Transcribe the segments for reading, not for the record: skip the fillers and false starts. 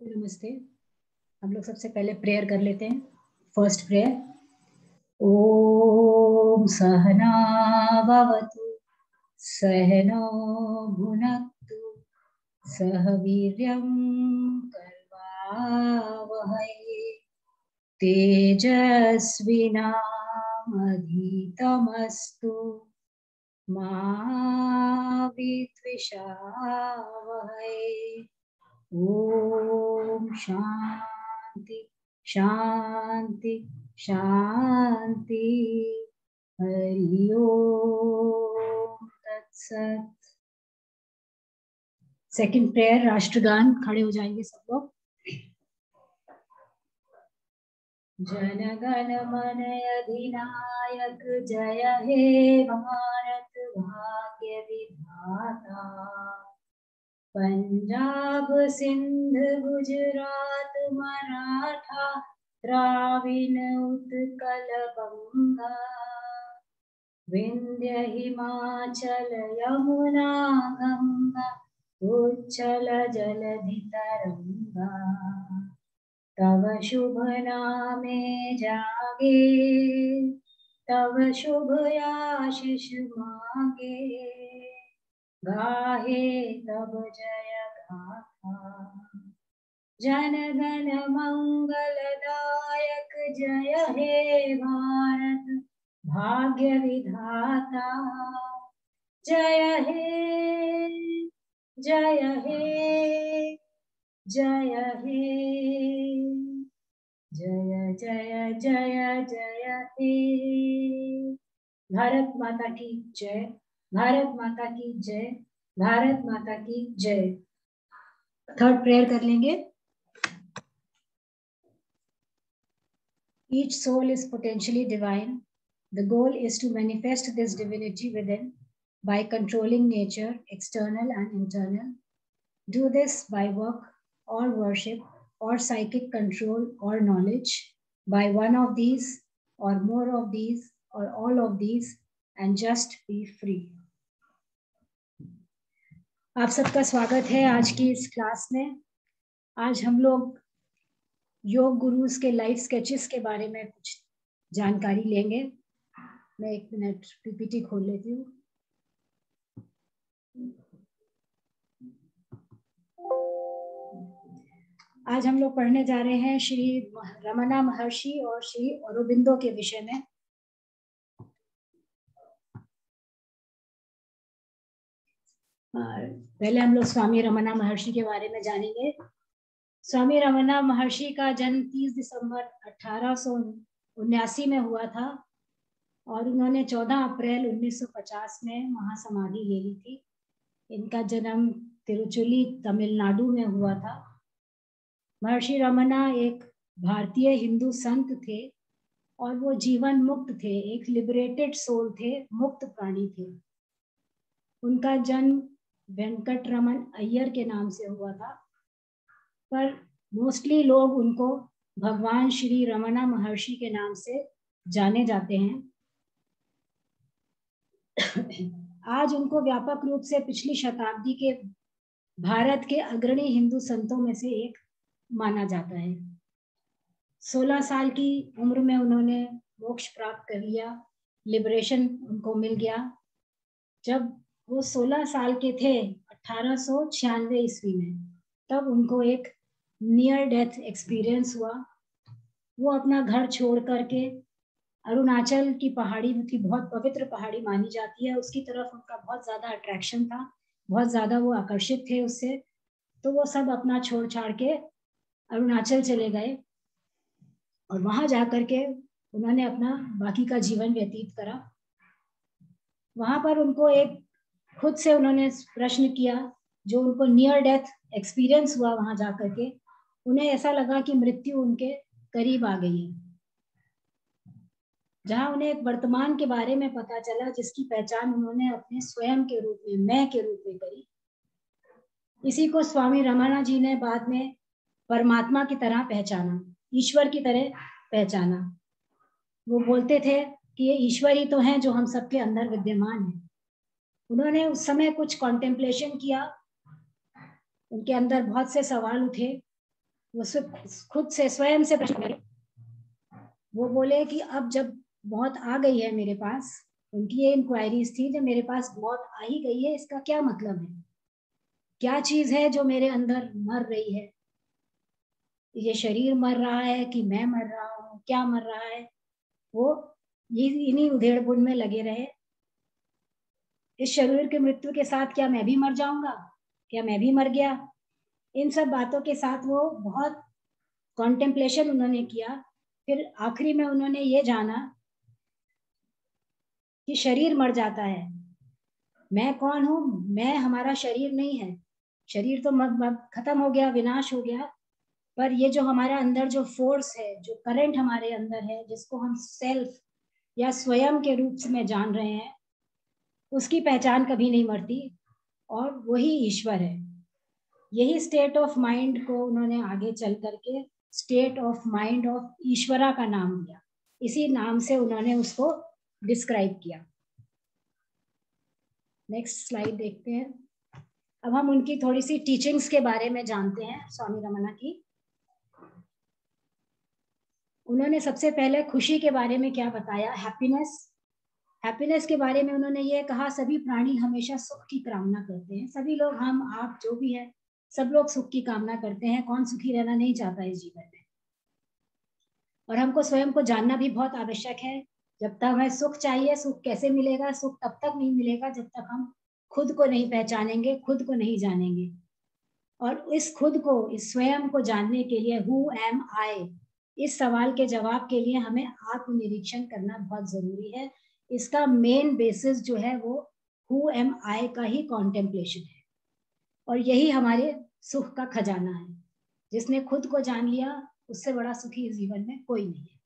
सबको नमस्ते। हम लोग सबसे पहले प्रेयर कर लेते हैं। First prayer. ओम सहना भवतु सहनो भुनक्तु सह वीर्यं कर्वावहै तेजस्विनामधीतमस्तु मा विद्विषावहै। ओम शांति शांति शांति। हरि ओम तत्सत। सेकंड प्रेयर राष्ट्रगान। खड़े हो जाएंगे सब लोग। जनगण मन अधिनायक जय हे भारत भाग्य विधाता। पंजाब सिंध गुजरात मराठा द्राविण उत्कल बंगा विंध्य हिमाचल यमुना गंगा उच्चल जलधि तरंगा। तव शुभ नामे जागे तव शुभ आशीष मांगे गाहे तब जय गाथा। जन गण मंगलदायक जय हे भारत भाग्य विधाता। जय हे जय हे जय हे जय जय जय जय हे। भारत माता की जय। भारत माता की जय। भारत माता की जय। थर्ड प्रेयर कर लेंगे। Each soul is potentially divine. The goal is to manifest this divinity within by controlling nature, external and internal. Do this by work or worship or psychic control or knowledge, by one of these or more of these or all of these, and just be free. आप सबका स्वागत है आज की इस class में। आज हम लोग योग गुरुज के लाइफ स्केचेस के बारे में कुछ जानकारी लेंगे। मैं एक मिनट पीपीटी खोल लेती हूँ। आज हम लोग पढ़ने जा रहे हैं श्री रमना महर्षि और श्री औरोबिंदो के विषय में। पहले हम लोग स्वामी रमना महर्षि के बारे में जानेंगे। स्वामी रमना महर्षि का जन्म 30 दिसंबर 1879 में हुआ था और उन्होंने 14 अप्रैल 1950 में महासमाधि ले ली थी। इनका जन्म तिरुचुली तमिलनाडु में हुआ था। महर्षि रमना एक भारतीय हिंदू संत थे और वो जीवन मुक्त थे, एक लिबरेटेड सोल थे, मुक्त प्राणी थे। उनका जन्म वेंकटरमन अय्यर के नाम से हुआ था, पर मोस्टली लोग उनको भगवान श्री रमना महर्षि के नाम से जाने जाते हैं। आज उनको व्यापक रूप से पिछली शताब्दी के भारत के अग्रणी हिंदू संतों में से एक माना जाता है। 16 साल की उम्र में उन्होंने मोक्ष प्राप्त कर लिया, लिबरेशन उनको मिल गया। जब वो 16 साल के थे 1896 ईस्वी में, तब उनको एक नियर डेथ एक्सपीरियंस हुआ। वो अपना घर छोड़ करके अरुणाचल की पहाड़ी थी, बहुत पवित्र पहाड़ी मानी जाती है, उसकी तरफ उनका बहुत ज्यादा अट्रैक्शन था, बहुत ज्यादा वो आकर्षित थे उससे। तो वो सब अपना छोड़ छाड़ के अरुणाचल चले गए और वहां जाकर के उन्होंने अपना बाकी का जीवन व्यतीत करा। वहां पर उनको एक खुद से उन्होंने प्रश्न किया, जो उनको नियर डेथ एक्सपीरियंस हुआ वहां जाकर के, उन्हें ऐसा लगा कि मृत्यु उनके करीब आ गई है। जहां उन्हें एक वर्तमान के बारे में पता चला, जिसकी पहचान उन्होंने अपने स्वयं के रूप में, मैं के रूप में करी। इसी को स्वामी रमना जी ने बाद में परमात्मा की तरह पहचाना, ईश्वर की तरह पहचाना। वो बोलते थे कि ये ईश्वर ही तो हैं जो हम सबके अंदर विद्यमान है। उन्होंने उस समय कुछ कॉन्टेम्पलेशन किया, उनके अंदर बहुत से सवाल उठे वो खुद से स्वयं से प्रश्न करे। वो बोले कि अब जब मौत आ गई है मेरे पास, उनकी ये इंक्वायरीज थी, जब मेरे पास मौत आ ही गई है, इसका क्या मतलब है? क्या चीज है जो मेरे अंदर मर रही है? ये शरीर मर रहा है कि मैं मर रहा हूँ? क्या मर रहा है? वो ये इन्हीं उधेड़-बुन में लगे रहे। इस शरीर की मृत्यु के साथ क्या मैं भी मर जाऊंगा? क्या मैं भी मर गया? इन सब बातों के साथ वो बहुत कॉन्टेम्पलेशन उन्होंने किया। फिर आखिरी में उन्होंने ये जाना कि शरीर मर जाता है, मैं कौन हूँ? मैं हमारा शरीर नहीं है। शरीर तो खत्म हो गया, विनाश हो गया, पर ये जो हमारा अंदर जो फोर्स है, जो करंट हमारे अंदर है, जिसको हम सेल्फ या स्वयं के रूप में जान रहे हैं, उसकी पहचान कभी नहीं मरती, और वही ईश्वर है। यही स्टेट ऑफ माइंड को उन्होंने आगे चल करके स्टेट ऑफ माइंड ऑफ ईश्वरा का नाम दिया। इसी नाम से उन्होंने उसको डिस्क्राइब किया। नेक्स्ट स्लाइड देखते हैं। अब हम उनकी थोड़ी सी टीचिंग्स के बारे में जानते हैं, स्वामी रमना की। उन्होंने सबसे पहले खुशी के बारे में क्या बताया? हैप्पीनेस। हैप्पीनेस के बारे में उन्होंने ये कहा, सभी प्राणी हमेशा सुख की कामना करते हैं। सभी लोग, हम आप जो भी है, सब लोग सुख की कामना करते हैं। कौन सुखी रहना नहीं चाहता इस जीवन में? और हमको स्वयं को जानना भी बहुत आवश्यक है। जब तक हमें सुख चाहिए, सुख कैसे मिलेगा? सुख तब तक नहीं मिलेगा जब तक हम खुद को नहीं पहचानेंगे, खुद को नहीं जानेंगे। और इस खुद को, इस स्वयं को जानने के लिए, हु एम आई, इस सवाल के जवाब के लिए हमें आत्मनिरीक्षण करना बहुत जरूरी है। इसका मेन बेसिस जो है वो हु एम आई का ही कॉन्टेम्पलेशन है, और यही हमारे सुख का खजाना है। जिसने खुद को जान लिया, उससे बड़ा सुखी इस जीवन में कोई नहीं है।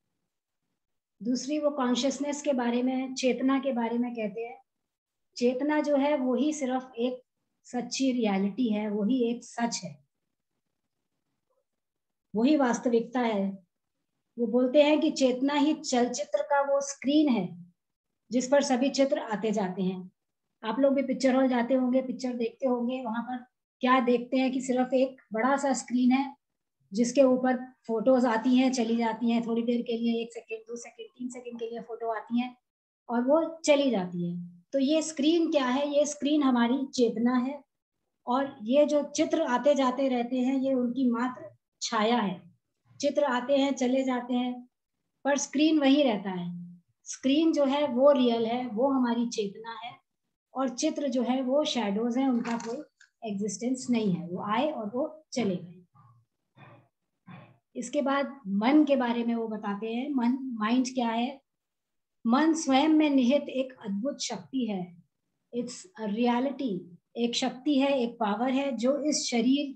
दूसरी, वो कॉन्शियसनेस के बारे में, चेतना के बारे में कहते हैं। चेतना जो है वो ही सिर्फ एक सच्ची रियलिटी है, वही एक सच है, वही वास्तविकता है। वो बोलते हैं कि चेतना ही चलचित्र का वो स्क्रीन है जिस पर सभी चित्र आते जाते हैं। आप लोग भी पिक्चर हॉल जाते होंगे, पिक्चर देखते होंगे, वहां पर क्या देखते हैं कि सिर्फ एक बड़ा सा स्क्रीन है जिसके ऊपर फोटोज आती हैं, चली जाती हैं थोड़ी देर के लिए, 1 सेकेंड, 2 सेकेंड, 3 सेकेंड के लिए फोटो आती हैं और वो चली जाती है। तो ये स्क्रीन क्या है? ये स्क्रीन हमारी चेतना है, और ये जो चित्र आते जाते रहते हैं, ये उनकी मात्र छाया है। चित्र आते हैं, चले जाते हैं, पर स्क्रीन वही रहता है। स्क्रीन जो है वो रियल है, वो हमारी चेतना है, और चित्र जो है वो शैडोज है, उनका कोई एग्जिस्टेंस नहीं है, वो आए और वो चले गए। इसके बाद मन के बारे में वो बताते हैं। मन, माइंड क्या है? मन स्वयं में निहित एक अद्भुत शक्ति है। इट्स अ रियलिटी, एक शक्ति है, एक पावर है, जो इस शरीर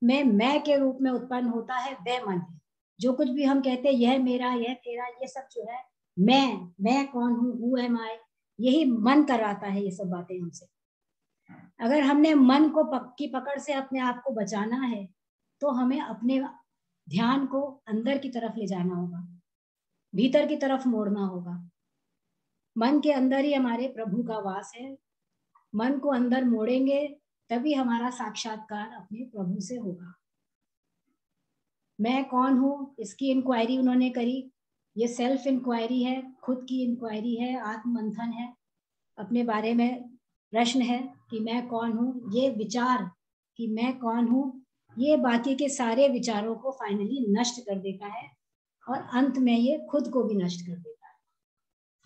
में मैं के रूप में उत्पन्न होता है, वह मन है। जो कुछ भी हम कहते हैं, यह मेरा, यह तेरा, ये सब जो है, मैं कौन हूँ, हु एम आई, यही मन कराता है ये सब बातें हमसे। अगर हमने मन को की पकड़ से अपने आप को बचाना है, तो हमें अपने ध्यान को अंदर की तरफ ले जाना होगा, भीतर की तरफ मोड़ना होगा। मन के अंदर ही हमारे प्रभु का वास है। मन को अंदर मोड़ेंगे तभी हमारा साक्षात्कार अपने प्रभु से होगा। मैं कौन हूँ, इसकी इंक्वायरी उन्होंने करी। ये सेल्फ इंक्वायरी है, खुद की इंक्वायरी है, आत्ममंथन है, अपने बारे में प्रश्न है कि मैं कौन हूँ। ये विचार कि मैं कौन हूँ, ये बाकी के सारे विचारों को फाइनली नष्ट कर देता है, और अंत में ये खुद को भी नष्ट कर देता है।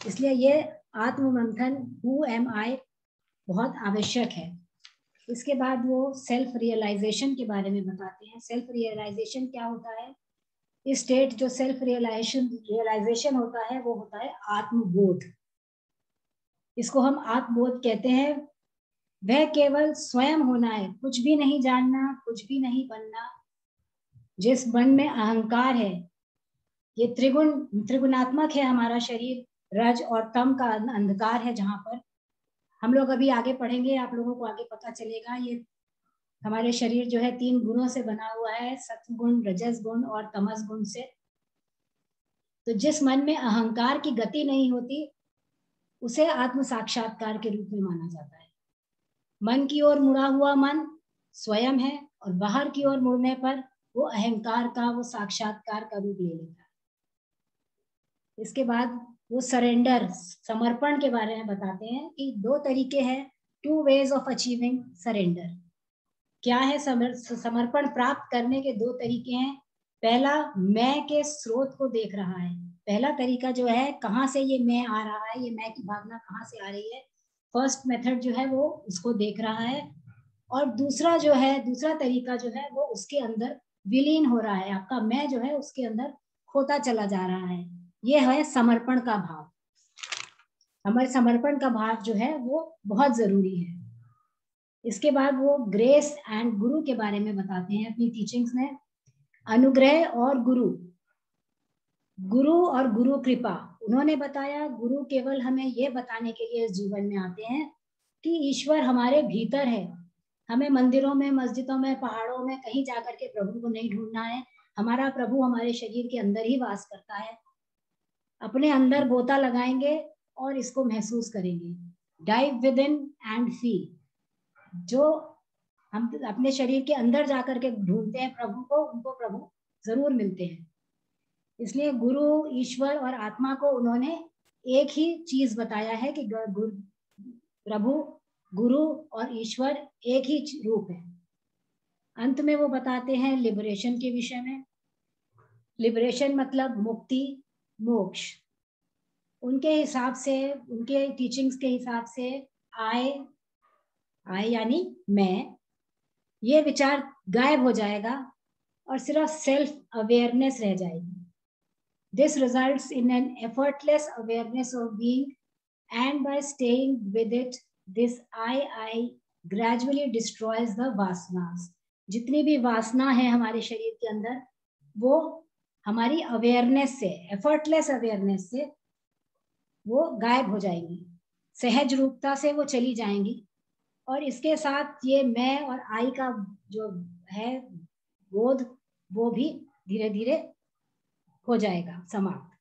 इसलिए ये आत्ममंथन, हु एम आई, बहुत आवश्यक है। इसके बाद वो सेल्फ रियलाइजेशन के बारे में बताते हैं। सेल्फ रियलाइजेशन क्या होता है? इस स्टेट जो सेल्फ रियलाइजेशन होता है, वो होता है आत्मबोध। इसको हम आत्मबोध कहते हैं। वह केवल स्वयं होना है, कुछ भी नहीं जानना, कुछ भी नहीं बनना। जिस मन में अहंकार है, ये त्रिगुणात्मक है हमारा शरीर, रज और तम का अंधकार है, जहां पर हम लोग अभी आगे पढ़ेंगे, आप लोगों को आगे पता चलेगा। ये हमारे शरीर जो है 3 गुणों से बना हुआ है, सत्व गुण, रजस गुण और तमस गुण से। तो जिस मन में अहंकार की गति नहीं होती, उसे आत्म साक्षात्कार के रूप में माना जाता है। मन की ओर मुड़ा हुआ मन स्वयं है, और बाहर की ओर मुड़ने पर वो अहंकार का, वो साक्षात्कार का रूप ले लेता है। इसके बाद वो सरेंडर, समर्पण के बारे में बताते हैं कि 2 तरीके हैं, 2 ways ऑफ अचीविंग सरेंडर। क्या है समर्पण प्राप्त करने के 2 तरीके हैं। पहला, मैं के स्रोत को देख रहा है। पहला तरीका जो है, कहाँ से ये मैं आ रहा है, ये मैं की भावना कहाँ से आ रही है, फर्स्ट मेथड जो है वो उसको देख रहा है। और दूसरा जो है, दूसरा तरीका जो है वो उसके अंदर विलीन हो रहा है, आपका मैं जो है उसके अंदर खोता चला जा रहा है। ये है समर्पण का भाव। हमारे समर्पण का भाव जो है वो बहुत जरूरी है। इसके बाद वो ग्रेस एंड गुरु के बारे में बताते हैं अपनी टीचिंग्स में। अनुग्रह और गुरु, गुरु और गुरु कृपा। उन्होंने बताया, गुरु केवल हमें ये बताने के लिए इस जीवन में आते हैं कि ईश्वर हमारे भीतर है। हमें मंदिरों में, मस्जिदों में, पहाड़ों में कहीं जाकर के प्रभु को नहीं ढूंढना है। हमारा प्रभु हमारे शरीर के अंदर ही वास करता है। अपने अंदर गोता लगाएंगे और इसको महसूस करेंगे। Dive with in and feel. जो हम अपने शरीर के अंदर जाकर के ढूंढते हैं प्रभु को, उनको प्रभु जरूर मिलते हैं। इसलिए गुरु, ईश्वर और आत्मा को उन्होंने एक ही चीज बताया है कि प्रभु, गुरु और ईश्वर एक ही रूप है। अंत में वो बताते हैं लिबरेशन के विषय में। लिबरेशन मतलब मुक्ति, मोक्ष। उनके हिसाब से, उनके टीचिंग्स के हिसाब से आई यानी मैं, ये विचार गायब हो जाएगा और सिर्फ सेल्फ अवेयरनेस रह जाएगी। This results in an effortless awareness of being, and by staying with it, this I gradually destroys the vasanas. जितनी भी वासना है हमारे शरीर के अंदर, वो हमारी अवेयरनेस से, एफर्टलेस अवेयरनेस से वो गायब हो जाएंगी, सहज रूपता से वो चली जाएंगी। और इसके साथ ये मैं और आई का जो है बोध, वो भी धीरे धीरे हो जाएगा समाप्त।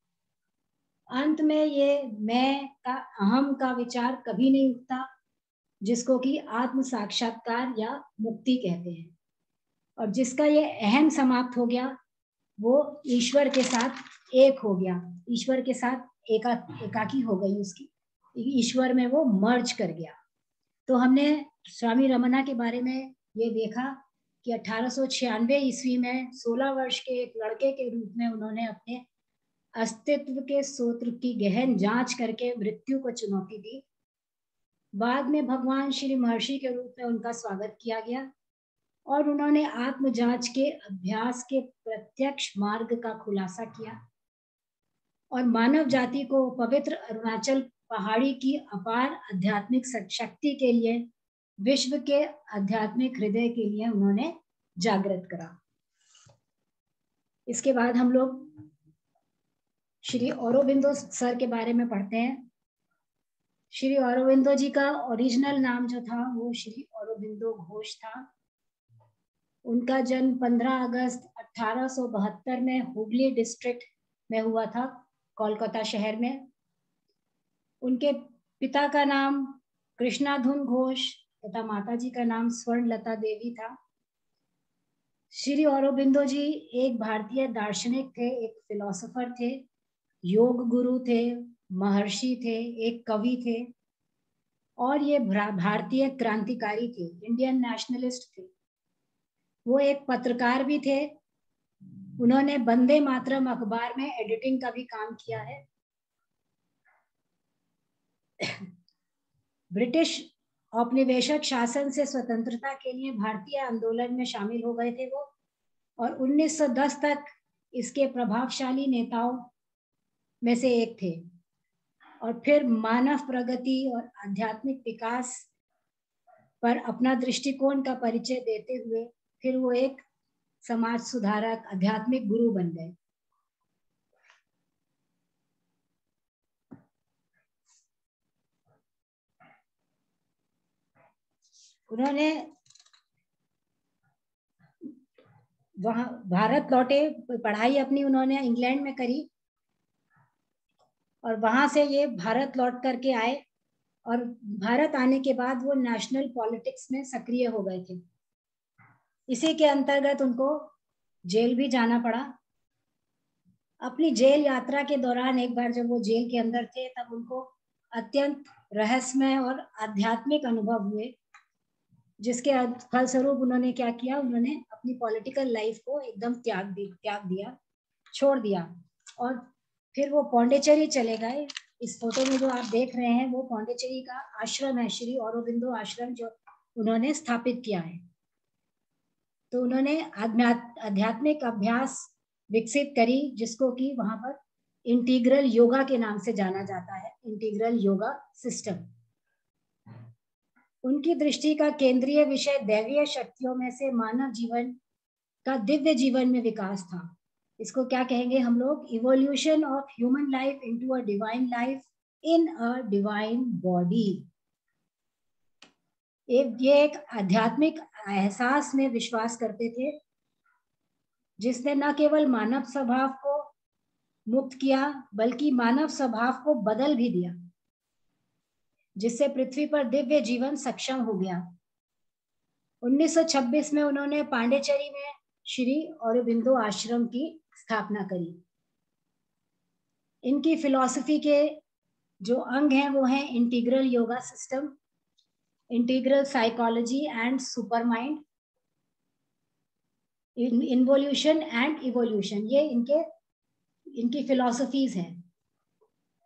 अंत में ये मैं का, अहम का विचार कभी नहीं उठता, जिसको कि आत्म साक्षात्कार या मुक्ति कहते हैं। और जिसका ये अहम समाप्त हो गया, वो ईश्वर के साथ एक हो गया, ईश्वर के साथ एकाकी हो गई उसकी, ईश्वर में वो मर्ज कर गया। तो हमने स्वामी रमना के बारे में ये देखा कि 1896 ईस्वी में 16 वर्ष के एक लड़के के रूप में उन्होंने अपने अस्तित्व के सूत्र की गहन जांच करके मृत्यु को चुनौती दी। बाद में भगवान श्री महर्षि के रूप में उनका स्वागत किया गया और उन्होंने आत्म जांच के अभ्यास के प्रत्यक्ष मार्ग का खुलासा किया और मानव जाति को पवित्र अरुणाचल पहाड़ी की अपार आध्यात्मिक शक्ति के लिए, विश्व के आध्यात्मिक हृदय के लिए उन्होंने जागृत करा। इसके बाद हम लोग श्री औरोबिंदो सर के बारे में पढ़ते हैं। श्री औरोबिंदो जी का ओरिजिनल नाम जो था वो श्री औरोबिंदो घोष था। उनका जन्म 15 अगस्त 1872 में हुगली डिस्ट्रिक्ट में हुआ था, कोलकाता शहर में। उनके पिता का नाम कृष्णाधुन घोष तथा माता जी का नाम स्वर्णलता देवी था। श्री औरोबिंदो जी एक भारतीय दार्शनिक थे, एक फिलोसोफर थे, योग गुरु थे, महर्षि थे, एक कवि थे और ये भारतीय क्रांतिकारी थे, इंडियन नेशनलिस्ट थे। वो एक पत्रकार भी थे। उन्होंने वंदे मातरम अखबार में एडिटिंग का भी काम किया है। ब्रिटिश औपनिवेशिक शासन से स्वतंत्रता के लिए भारतीय आंदोलन में शामिल हो गए थे वो, और 1910 तक इसके प्रभावशाली नेताओं में से एक थे। और फिर मानव प्रगति और आध्यात्मिक विकास पर अपना दृष्टिकोण का परिचय देते हुए फिर वो एक समाज सुधारक, आध्यात्मिक गुरु बन गए। उन्होंने वहां भारत लौटे, पढ़ाई अपनी उन्होंने इंग्लैंड में करी और वहां से ये भारत लौट करके आए और भारत आने के बाद वो नेशनल पॉलिटिक्स में सक्रिय हो गए थे। इसी के अंतर्गत उनको जेल भी जाना पड़ा। अपनी जेल यात्रा के दौरान एक बार जब वो जेल के अंदर थे तब उनको अत्यंत रहस्यमय और आध्यात्मिक अनुभव हुए, जिसके फलस्वरूप उन्होंने क्या किया, उन्होंने अपनी पॉलिटिकल लाइफ को एकदम त्याग दिया, छोड़ दिया और फिर वो पौंडीचेरी चले गए। इस फोटो में जो आप देख रहे हैं वो पौंडीचेरी का आश्रम है, श्री औरोबिंदो आश्रम, जो उन्होंने स्थापित किया है। तो उन्होंने आध्यात्मिक अभ्यास विकसित करी, जिसको कि वहां पर इंटीग्रल योगा के नाम से जाना जाता है, इंटीग्रल योगा सिस्टम। उनकी दृष्टि का केंद्रीय विषय दैवीय शक्तियों में से मानव जीवन का दिव्य जीवन में विकास था। इसको क्या कहेंगे हम लोग, evolution of human life into a divine life in a divine body. ये एक आध्यात्मिक एहसास में विश्वास करते थे, जिसने न केवल मानव स्वभाव को मुक्त किया बल्कि मानव स्वभाव को बदल भी दिया, जिससे पृथ्वी पर दिव्य जीवन सक्षम हो गया। 1926 में उन्होंने पांडिचेरी में श्री औरोबिंदो आश्रम की स्थापना करी। इनकी फिलॉसफी के जो अंग हैं वो हैं integral yoga system, integral psychology and super mind, involution and evolution, ये इनकी फिलॉसफीज हैं।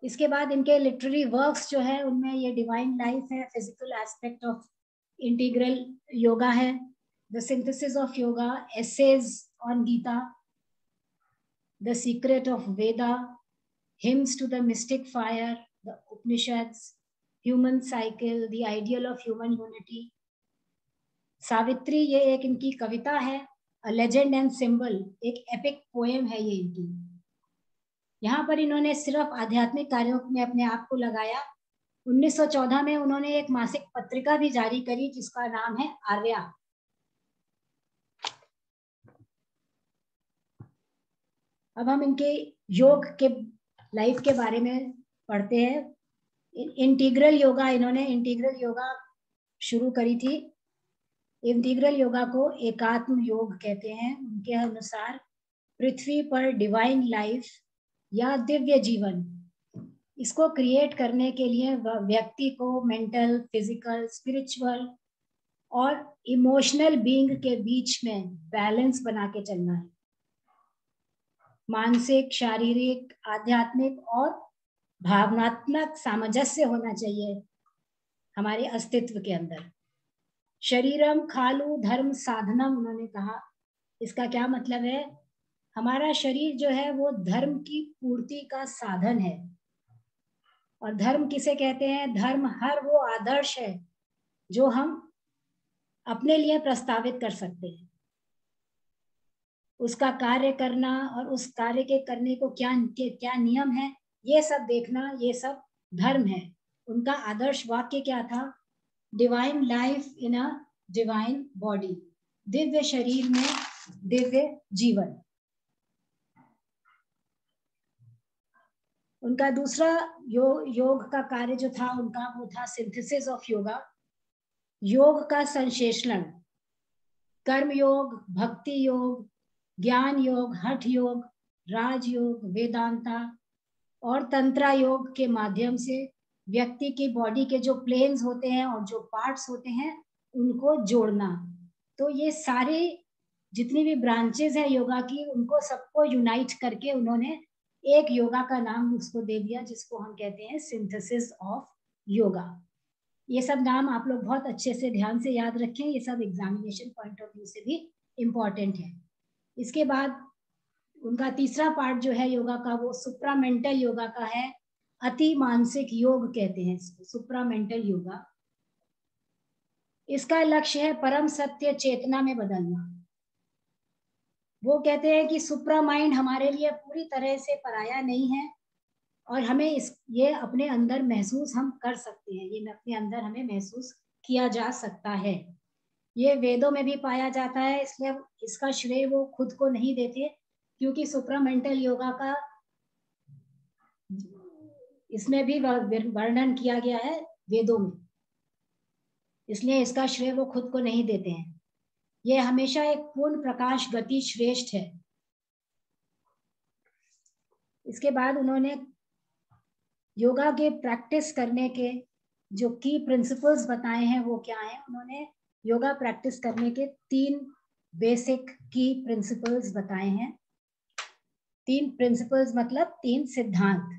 इसके बाद इनके लिटरेरी वर्क्स जो है उनमें ये डिवाइन लाइफ है, physical aspect of integral yoga है, the synthesis of yoga, essays on Gita, the secret of Veda, hymns to the mystic fire, the Upanishads, human cycle, the ideal of human unity. Savitri ये एक इनकी कविता है, अ लेजेंड एंड सिंबल, एक epic poem है ये इनकी। यहाँ पर इन्होंने सिर्फ आध्यात्मिक कार्यों में अपने आप को लगाया। 1914 में उन्होंने एक मासिक पत्रिका भी जारी करी जिसका नाम है आर्या। अब हम इनके योग के लाइफ के बारे में पढ़ते हैं। इंटीग्रल योगा, इन्होंने इंटीग्रल योगा शुरू करी थी। इंटीग्रल योगा को एकात्म योग कहते हैं। उनके अनुसार पृथ्वी पर डिवाइन लाइफ या दिव्य जीवन, इसको क्रिएट करने के लिए व्यक्ति को मेंटल, फिजिकल, स्पिरिचुअल और इमोशनल बीइंग के बीच में बैलेंस बना के चलना है। मानसिक, शारीरिक, आध्यात्मिक और भावनात्मक सामंजस्य होना चाहिए हमारे अस्तित्व के अंदर। शरीरम खालू धर्म साधनम, उन्होंने कहा। इसका क्या मतलब है, हमारा शरीर जो है वो धर्म की पूर्ति का साधन है। और धर्म किसे कहते हैं, धर्म हर वो आदर्श है जो हम अपने लिए प्रस्तावित कर सकते हैं। उसका कार्य करना और उस कार्य के करने को क्या नियम है, ये सब देखना, ये सब धर्म है। उनका आदर्श वाक्य क्या था, divine life in a divine body, Divya शरीर में दिव्य जीवन। उनका दूसरा योग का कार्य जो था उनका, वो था सिंथेसिस ऑफ योगा, योग का संश्लेषण। कर्म योग, भक्ति योग, ज्ञान योग, हठ योग, राजयोग, वेदांता और तंत्रा योग के माध्यम से व्यक्ति की बॉडी के जो प्लेन्स होते हैं और जो पार्ट्स होते हैं उनको जोड़ना। तो ये सारे जितनी भी ब्रांचेस है योगा की, उनको सबको यूनाइट करके उन्होंने एक योगा का नाम उसको दे दिया, जिसको हम कहते हैं सिंथेसिस ऑफ योगा। ये सब नाम आप लोग बहुत अच्छे से ध्यान से याद रखें, ये सब एग्जामिनेशन पॉइंट ऑफ व्यू से भी इम्पोर्टेंट है। इसके बाद उनका तीसरा पार्ट जो है योगा का, वो सुप्रामेंटल योगा का है। अति मानसिक योग कहते हैं इसको, सुप्रामेंटल योगा। इसका लक्ष्य है परम सत्य चेतना में बदलना। वो कहते हैं कि सुप्रा माइंड हमारे लिए पूरी तरह से पराया नहीं है और हमें ये अपने अंदर महसूस हम कर सकते हैं, ये अपने अंदर हमें महसूस किया जा सकता है। ये वेदों में भी पाया जाता है, इसलिए इसका श्रेय वो खुद को नहीं देते, क्योंकि सुप्रामेंटल योगा का इसमें भी वर्णन किया गया है वेदों में, इसलिए इसका श्रेय वो खुद को नहीं देते हैं। ये हमेशा एक पूर्ण प्रकाश गति श्रेष्ठ है। इसके बाद उन्होंने योगा के प्रैक्टिस करने के जो की प्रिंसिपल्स बताए हैं वो क्या है। उन्होंने योगा प्रैक्टिस करने के 3 बेसिक की प्रिंसिपल्स बताए हैं। 3 प्रिंसिपल्स मतलब 3 सिद्धांत।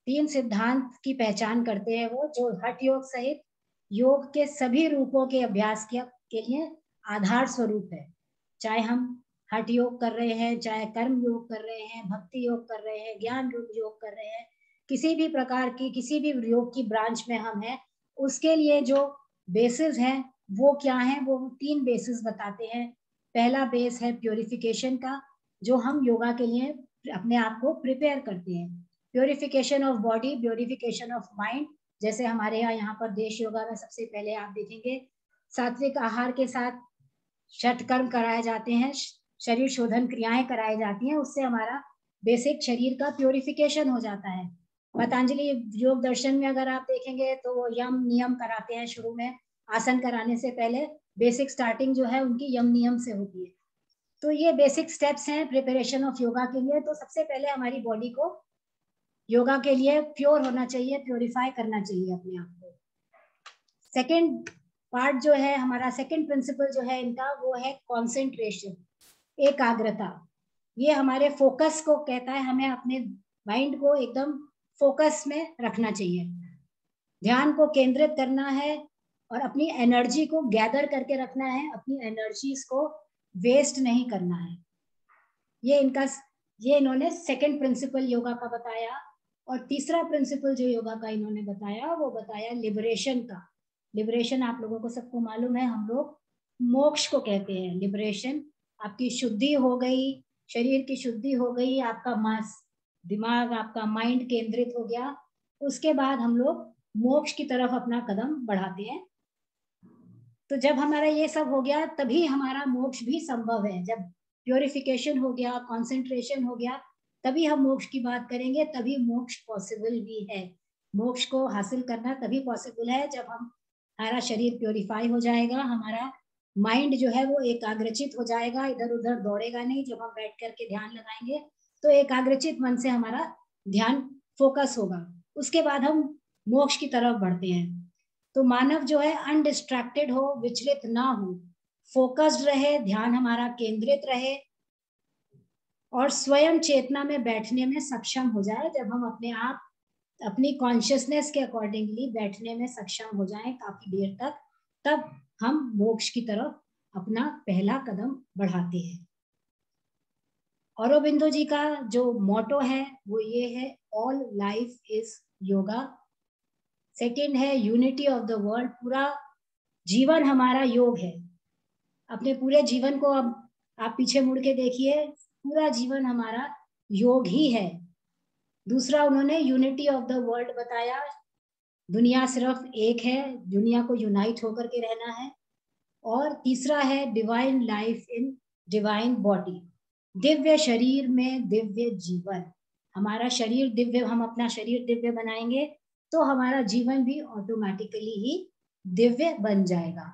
3 सिद्धांत की पहचान करते हैं वो, जो हठ योग सहित योग के सभी रूपों के अभ्यास के लिए आधार स्वरूप है। चाहे हम हठ योग कर रहे हैं, चाहे कर्म योग कर रहे हैं, भक्ति योग कर रहे हैं, ज्ञान योग कर रहे हैं, किसी भी प्रकार की किसी भी योग की ब्रांच में हम हैं, उसके लिए जो बेसिस है वो क्या है, वो 3 बेसिस बताते हैं। पहला बेस है प्योरिफिकेशन का, जो हम योगा के लिए अपने आप को प्रिपेयर करते हैं। Purification of body, purification of mind, जैसे हमारे यहाँ पर देश योगा में सबसे पहले आप देखेंगे सात्विक आहार के साथ षटकर्म कराए जाते हैं, शरीर शोधन क्रियाएं कराई जाती हैं, उससे हमारा बेसिक शरीर का प्योरिफिकेशन हो जाता है। पतंजलि योग दर्शन में अगर आप देखेंगे तो वो यम नियम कराते हैं। शुरू में आसन कराने से पहले बेसिक स्टार्टिंग जो है उनकी यम नियम से होती है। तो ये बेसिक स्टेप्स हैं प्रिपरेशन ऑफ योगा के लिए। तो सबसे पहले हमारी बॉडी को योगा के लिए प्योर होना चाहिए, प्योरीफाई करना चाहिए अपने आप को। सेकेंड पार्ट जो है हमारा, सेकेंड प्रिंसिपल जो है इनका, वो है कॉन्सेंट्रेशन, एकाग्रता। ये हमारे फोकस को कहता है, हमें अपने माइंड को एकदम फोकस में रखना चाहिए, ध्यान को केंद्रित करना है और अपनी एनर्जी को गैदर करके रखना है, अपनी एनर्जीज को वेस्ट नहीं करना है। ये इन्होंने सेकंड प्रिंसिपल योगा का बताया। और तीसरा प्रिंसिपल जो योगा का इन्होंने बताया वो बताया लिबरेशन का। लिबरेशन आप लोगों को सबको मालूम है, हम लोग मोक्ष को कहते हैं लिबरेशन। आपकी शुद्धि हो गई, शरीर की शुद्धि हो गई, आपका दिमाग, आपका माइंड केंद्रित हो गया, उसके बाद हम लोग मोक्ष की तरफ अपना कदम बढ़ाते हैं। तो जब हमारा ये सब हो गया तभी हमारा मोक्ष भी संभव है। जब प्योरिफिकेशन हो गया, कंसंट्रेशन हो गया, तभी हम मोक्ष की बात करेंगे, तभी मोक्ष पॉसिबल भी है। मोक्ष को हासिल करना तभी पॉसिबल है जब हमारा शरीर प्योरीफाई हो जाएगा, हमारा माइंड जो है वो एकाग्रचित हो जाएगा, इधर उधर दौड़ेगा नहीं। जब हम बैठ करके ध्यान लगाएंगे तो एकाग्रचित मन से हमारा ध्यान फोकस होगा, उसके बाद हम मोक्ष की तरफ बढ़ते हैं। तो मानव जो है अनडिस्ट्रैक्टेड हो, विचलित ना हो, फोकस्ड रहे, ध्यान हमारा केंद्रित रहे और स्वयं चेतना में बैठने में सक्षम हो जाए। जब हम अपने आप अपनी कॉन्शियसनेस के अकॉर्डिंगली बैठने में सक्षम हो जाएं काफी देर तक, तब हम मोक्ष की तरफ अपना पहला कदम बढ़ाते हैं। औरोबिंदो जी का जो मोटो है वो ये है, all life is yoga. Second है यूनिटी ऑफ द वर्ल्ड, पूरा जीवन हमारा योग है। अपने पूरे जीवन को अब आप पीछे मुड़ के देखिए, पूरा जीवन हमारा योग ही है। दूसरा उन्होंने यूनिटी ऑफ द वर्ल्ड बताया, दुनिया सिर्फ एक है, दुनिया को यूनाइट होकर के रहना है। और तीसरा है divine life in divine body, Divya शरीर में दिव्य जीवन। हमारा शरीर दिव्य, हम अपना शरीर दिव्य बनाएंगे तो हमारा जीवन भी ऑटोमेटिकली ही दिव्य बन जाएगा।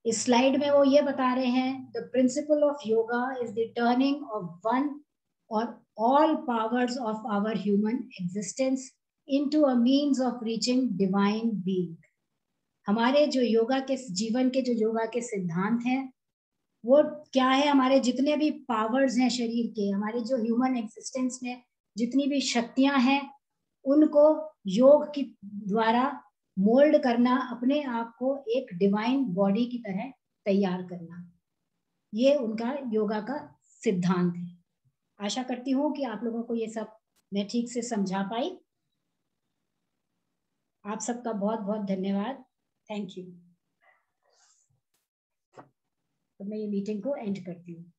इस स्लाइड में वो ये बता रहे हैं, the principle of yoga is the turning of one और all powers of our human existence into a means of reaching divine being. हमारे जो योगा के जीवन के जो योगा के सिद्धांत हैं वो क्या है, हमारे जितने भी पावर्स हैं शरीर के, हमारे जो ह्यूमन एग्जिस्टेंस में जितनी भी शक्तियां हैं, उनको योग की द्वारा मोल्ड करना, अपने आप को एक डिवाइन बॉडी की तरह तैयार करना, ये उनका योगा का सिद्धांत है। आशा करती हूँ कि आप लोगों को ये सब मैं ठीक से समझा पाई। आप सबका बहुत बहुत धन्यवाद। Thank you. तो मैं ये मीटिंग को एंड करती हूँ।